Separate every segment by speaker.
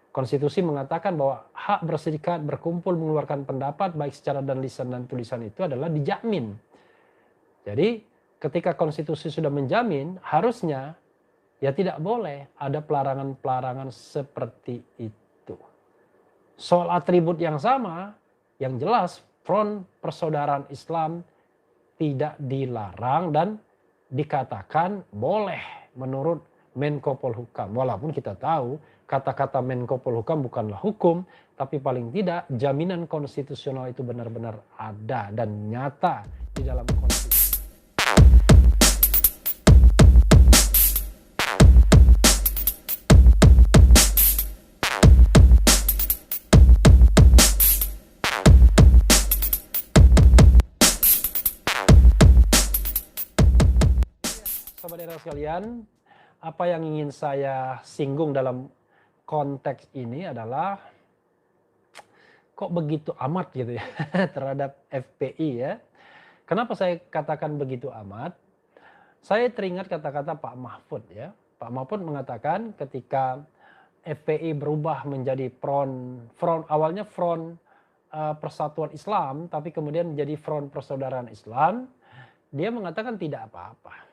Speaker 1: Konstitusi mengatakan bahwa hak berserikat, berkumpul, mengeluarkan pendapat baik secara dan lisan dan tulisan itu adalah dijamin. Jadi ketika konstitusi sudah menjamin, harusnya ya tidak boleh ada pelarangan-pelarangan seperti itu. Soal atribut yang sama, yang jelas Front Persaudaraan Islam tidak dilarang dan dikatakan boleh menurut Menko Polhukam. Walaupun kita tahu kata-kata Menko Polhukam bukanlah hukum, tapi paling tidak jaminan konstitusional itu benar-benar ada dan nyata di dalam konstitusi. Sobat era sekalian, apa yang ingin saya singgung dalam konteks ini adalah kok begitu amat gitu ya terhadap FPI ya. Kenapa saya katakan begitu amat? Saya teringat kata-kata Pak Mahfud ya. Pak Mahfud mengatakan ketika FPI berubah menjadi awalnya front Persatuan Islam, tapi kemudian menjadi Front Persaudaraan Islam, dia mengatakan tidak apa-apa.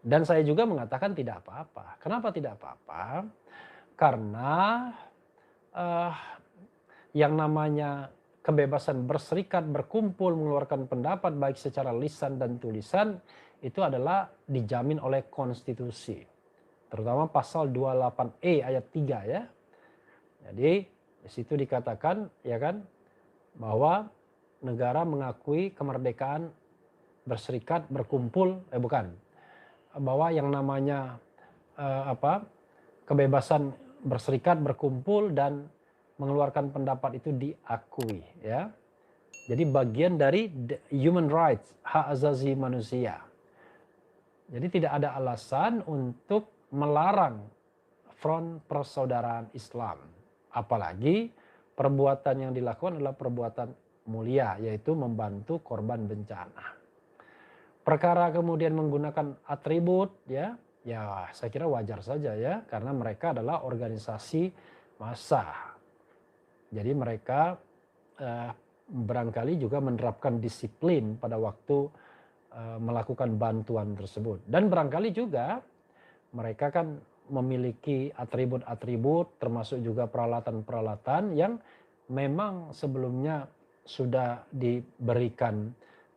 Speaker 1: Dan saya juga mengatakan tidak apa-apa. Kenapa tidak apa-apa? Karena yang namanya kebebasan berserikat, berkumpul, mengeluarkan pendapat baik secara lisan dan tulisan itu adalah dijamin oleh konstitusi. Terutama pasal 28E ayat 3 ya. Jadi di situ dikatakan ya kan bahwa negara mengakui kemerdekaan berserikat, berkumpul, bahwa yang namanya kebebasan berserikat, berkumpul dan mengeluarkan pendapat itu diakui ya. Jadi bagian dari human rights, hak asasi manusia. Jadi tidak ada alasan untuk melarang Front Persaudaraan Islam. Apalagi perbuatan yang dilakukan adalah perbuatan mulia, yaitu membantu korban bencana. Perkara kemudian menggunakan atribut ya saya kira wajar saja ya, karena mereka adalah organisasi massa. Jadi mereka barangkali juga menerapkan disiplin pada waktu melakukan bantuan tersebut. Dan barangkali juga mereka kan memiliki atribut-atribut termasuk juga peralatan-peralatan yang memang sebelumnya sudah diberikan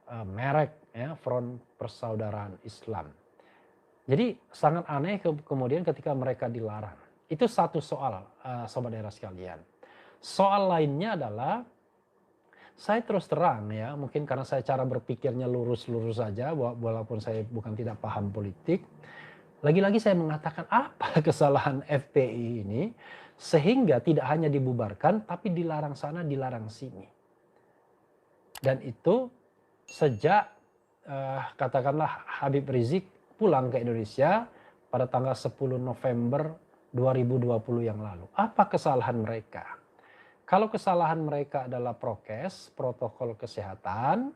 Speaker 1: merek ya, Front Persaudaraan Islam. Jadi sangat aneh kemudian ketika mereka dilarang. Itu satu soal, sobat era sekalian. Soal lainnya adalah saya terus terang ya, mungkin karena saya cara berpikirnya lurus-lurus saja, walaupun saya bukan tidak paham politik. Lagi-lagi saya mengatakan apa kesalahan FPI ini sehingga tidak hanya dibubarkan tapi dilarang sana, dilarang sini. Dan itu sejak katakanlah Habib Rizik pulang ke Indonesia pada tanggal 10 November 2020 yang lalu. Apa kesalahan mereka? Kalau kesalahan mereka adalah prokes, protokol kesehatan,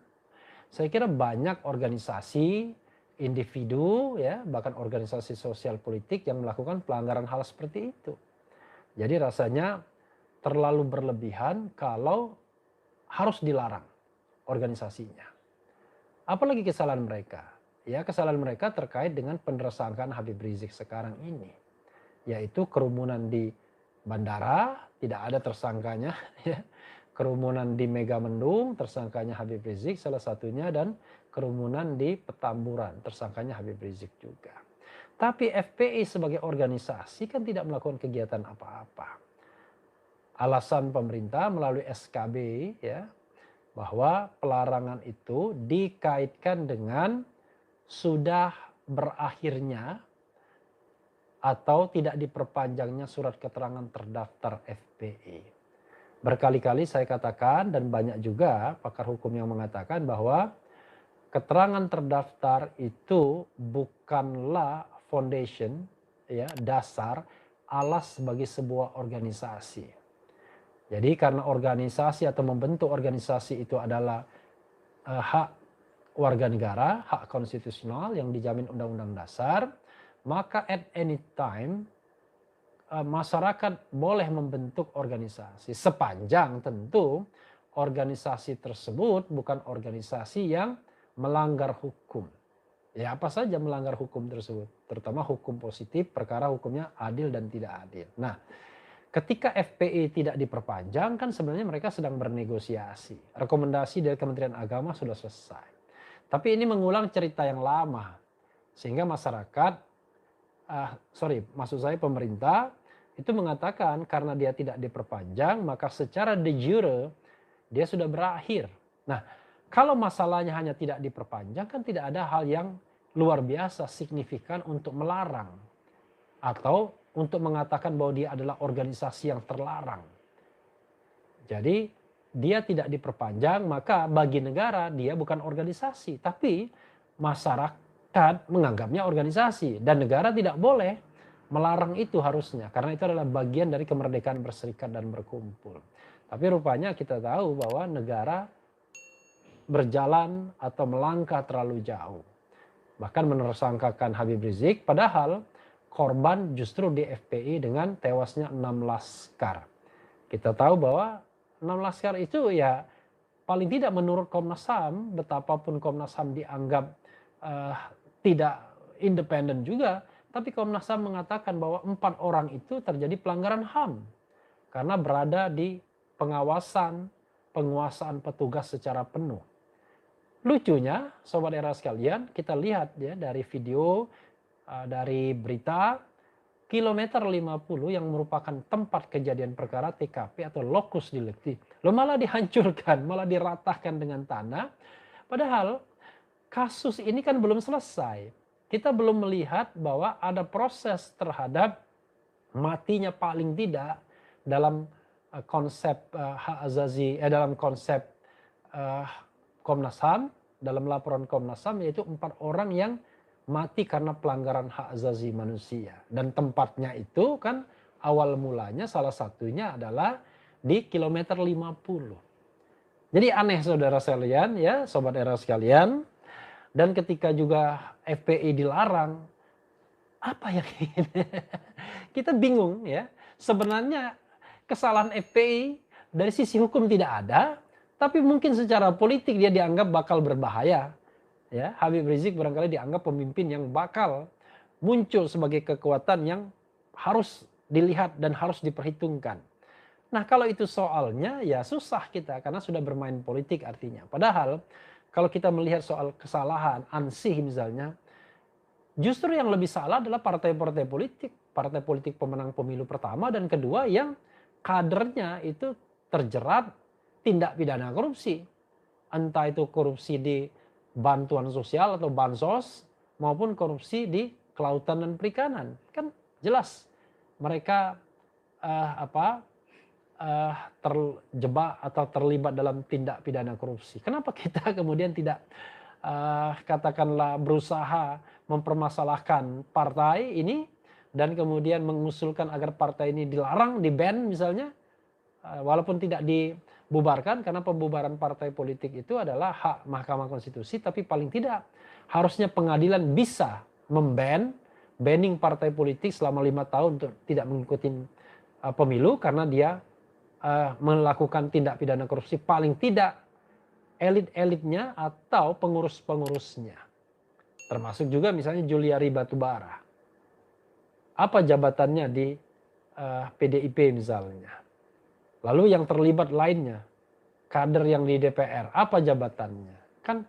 Speaker 1: saya kira banyak organisasi, individu, ya, bahkan organisasi sosial politik yang melakukan pelanggaran hal seperti itu. Jadi rasanya terlalu berlebihan kalau harus dilarang organisasinya. Apalagi kesalahan mereka? Ya, kesalahan mereka terkait dengan penersangkaan Habib Rizik sekarang ini, yaitu kerumunan di bandara, tidak ada tersangkanya, ya. Kerumunan di Megamendung, tersangkanya Habib Rizik salah satunya, dan kerumunan di Petamburan, tersangkanya Habib Rizik juga. Tapi FPI sebagai organisasi kan tidak melakukan kegiatan apa-apa. Alasan pemerintah melalui SKB ya, bahwa pelarangan itu dikaitkan dengan sudah berakhirnya atau tidak diperpanjangnya surat keterangan terdaftar FPI. Berkali-kali saya katakan dan banyak juga pakar hukum yang mengatakan bahwa keterangan terdaftar itu bukanlah foundation ya, dasar alas bagi sebuah organisasi. Jadi karena organisasi atau membentuk organisasi itu adalah hak warga negara, hak konstitusional yang dijamin Undang-Undang Dasar, maka at any time masyarakat boleh membentuk organisasi sepanjang tentu organisasi tersebut bukan organisasi yang melanggar hukum. Ya apa saja melanggar hukum tersebut, terutama hukum positif, perkara hukumnya adil dan tidak adil. Nah, ketika FPI tidak diperpanjang kan sebenarnya mereka sedang bernegosiasi. Rekomendasi dari Kementerian Agama sudah selesai. Tapi ini mengulang cerita yang lama. Sehingga masyarakat, maksud saya pemerintah itu mengatakan karena dia tidak diperpanjang maka secara de jure dia sudah berakhir. Nah, kalau masalahnya hanya tidak diperpanjang kan tidak ada hal yang luar biasa signifikan untuk melarang atau untuk mengatakan bahwa dia adalah organisasi yang terlarang. Jadi dia tidak diperpanjang maka bagi negara dia bukan organisasi tapi masyarakat menganggapnya organisasi dan negara tidak boleh melarang itu harusnya karena itu adalah bagian dari kemerdekaan berserikat dan berkumpul. Tapi rupanya kita tahu bahwa negara berjalan atau melangkah terlalu jauh. Bahkan menersangkakan Habib Rizik, padahal korban justru di FPI dengan tewasnya 6 laskar. Kita tahu bahwa 6 laskar itu ya paling tidak menurut Komnas HAM, betapapun Komnas HAM dianggap tidak independen juga, tapi Komnas HAM mengatakan bahwa 4 orang itu terjadi pelanggaran HAM karena berada di penguasaan petugas secara penuh. Lucunya, sobat era sekalian, kita lihat ya dari video, dari berita, kilometer 50 yang merupakan tempat kejadian perkara TKP atau lokus delicti, malah dihancurkan, malah diratahkan dengan tanah. Padahal kasus ini kan belum selesai. Kita belum melihat bahwa ada proses terhadap matinya paling tidak dalam konsep hak azazi, dalam konsep Komnas HAM, dalam laporan Komnas HAM yaitu 4 orang yang mati karena pelanggaran hak azazi manusia. Dan tempatnya itu kan awal mulanya salah satunya adalah di kilometer 50. Jadi aneh saudara sekalian ya, sobat era sekalian. Dan ketika juga FPI dilarang, apa yang kita bingung ya. Sebenarnya kesalahan FPI dari sisi hukum tidak ada, tapi mungkin secara politik dia dianggap bakal berbahaya. Ya, Habib Rizik barangkali dianggap pemimpin yang bakal muncul sebagai kekuatan yang harus dilihat dan harus diperhitungkan. Nah, kalau itu soalnya ya susah kita karena sudah bermain politik artinya. Padahal kalau kita melihat soal kesalahan ansih misalnya, justru yang lebih salah adalah partai-partai politik. Partai politik pemenang pemilu pertama dan kedua yang kadernya itu terjerat tindak pidana korupsi. Entah itu korupsi di bantuan sosial atau bansos maupun korupsi di kelautan dan perikanan. Kan jelas mereka terjebak atau terlibat dalam tindak pidana korupsi. Kenapa kita kemudian tidak katakanlah berusaha mempermasalahkan partai ini dan kemudian mengusulkan agar partai ini dilarang, di-ban misalnya, walaupun tidak dibubarkan karena pembubaran partai politik itu adalah hak Mahkamah Konstitusi, tapi paling tidak harusnya pengadilan bisa banning partai politik selama 5 tahun untuk tidak mengikuti pemilu karena dia melakukan tindak pidana korupsi, paling tidak elit-elitnya atau pengurus-pengurusnya. Termasuk juga misalnya Juliari Batubara. Apa jabatannya di PDIP misalnya. Lalu yang terlibat lainnya, kader yang di DPR, apa jabatannya? Kan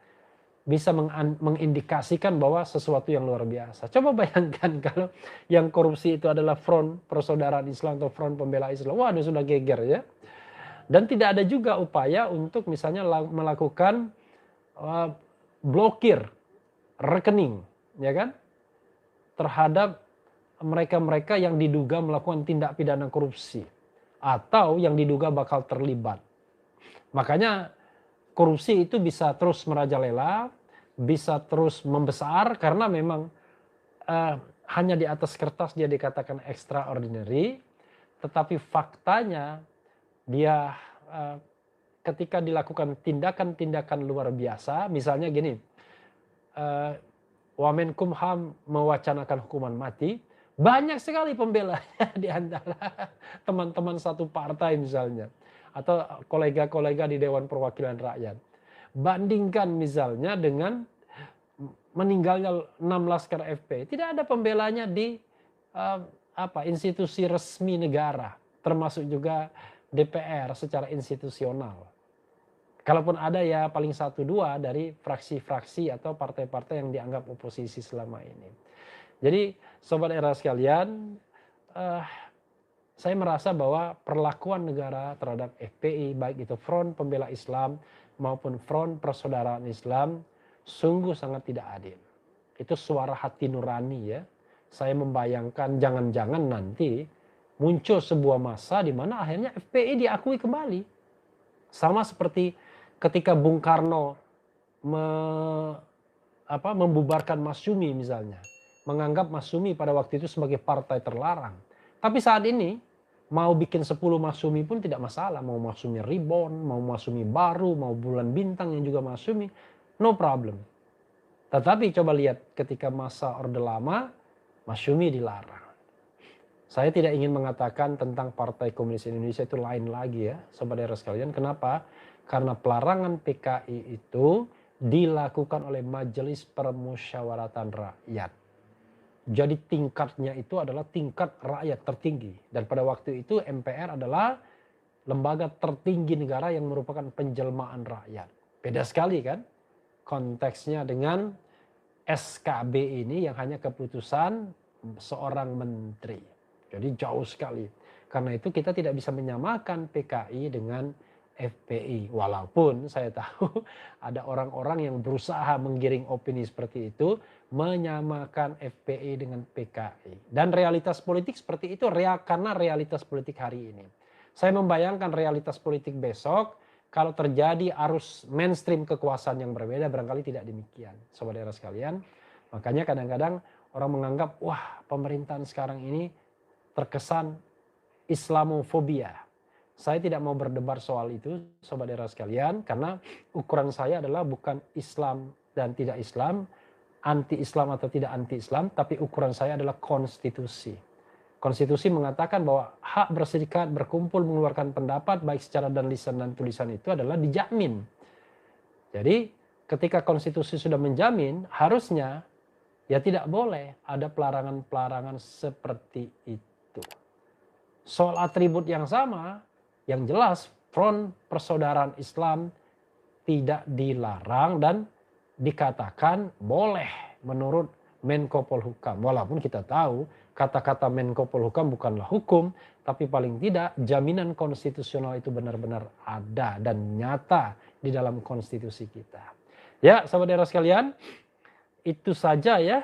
Speaker 1: bisa mengindikasikan bahwa sesuatu yang luar biasa. Coba bayangkan kalau yang korupsi itu adalah Front Persaudaraan Islam atau Front Pembela Islam. Waduh sudah geger ya. Dan tidak ada juga upaya untuk misalnya melakukan blokir rekening, ya kan, terhadap mereka-mereka yang diduga melakukan tindak pidana korupsi atau yang diduga bakal terlibat. Makanya korupsi itu bisa terus merajalela, bisa terus membesar karena memang hanya di atas kertas dia dikatakan extraordinary, tetapi faktanya dia ketika dilakukan tindakan-tindakan luar biasa, misalnya gini, Wamenkumham mewacanakan hukuman mati, Banyak sekali pembelanya di antara teman-teman satu partai misalnya. Atau kolega-kolega di Dewan Perwakilan Rakyat. Bandingkan misalnya dengan meninggalnya 6 laskar FPI. Tidak ada pembelanya di institusi resmi negara. Termasuk juga DPR secara institusional. Kalaupun ada ya paling 1-2 dari fraksi-fraksi atau partai-partai yang dianggap oposisi selama ini. Jadi Sobat Era sekalian, saya merasa bahwa perlakuan negara terhadap FPI, baik itu Front Pembela Islam maupun Front Persaudaraan Islam, sungguh sangat tidak adil. Itu suara hati nurani ya. Saya membayangkan jangan-jangan nanti muncul sebuah masa di mana akhirnya FPI diakui kembali. Sama seperti ketika Bung Karno membubarkan Masyumi misalnya. Menganggap Masyumi pada waktu itu sebagai partai terlarang. Tapi saat ini mau bikin 10 Masyumi pun tidak masalah. Mau Masyumi Reborn, mau Masyumi baru, mau Bulan Bintang yang juga Masyumi, no problem. Tetapi coba lihat ketika masa Orde Lama, Masyumi dilarang. Saya tidak ingin mengatakan tentang Partai Komunis Indonesia itu lain lagi ya, Sobat Era sekalian. Kenapa? Karena pelarangan PKI itu dilakukan oleh Majelis Permusyawaratan Rakyat. Jadi tingkatnya itu adalah tingkat rakyat tertinggi. Dan pada waktu itu MPR adalah lembaga tertinggi negara yang merupakan penjelmaan rakyat. Beda sekali kan konteksnya dengan SKB ini yang hanya keputusan seorang menteri. Jadi jauh sekali. Karena itu kita tidak bisa menyamakan PKI dengan FPI. Walaupun saya tahu ada orang-orang yang berusaha menggiring opini seperti itu, menyamakan FPI dengan PKI. Dan realitas politik seperti itu karena realitas politik hari ini. Saya membayangkan realitas politik besok, kalau terjadi arus mainstream kekuasaan yang berbeda, barangkali tidak demikian. Sobat Era sekalian, makanya kadang-kadang orang menganggap, wah pemerintahan sekarang ini terkesan Islamofobia. Saya tidak mau berdebat soal itu, Sobat Era sekalian, karena ukuran saya adalah bukan Islam dan tidak Islam, anti-Islam atau tidak anti-Islam, tapi ukuran saya adalah konstitusi. Konstitusi mengatakan bahwa hak berserikat, berkumpul, mengeluarkan pendapat, baik secara dan lisan dan tulisan itu adalah dijamin. Jadi ketika konstitusi sudah menjamin, harusnya ya tidak boleh ada pelarangan-pelarangan seperti itu. Soal atribut yang sama, yang jelas Front Persaudaraan Islam tidak dilarang dan dikatakan boleh menurut Menko Polhukam. Walaupun kita tahu kata-kata Menko Polhukam bukanlah hukum, tapi paling tidak jaminan konstitusional itu benar-benar ada dan nyata di dalam konstitusi kita. Ya, sahabat Era sekalian, itu saja ya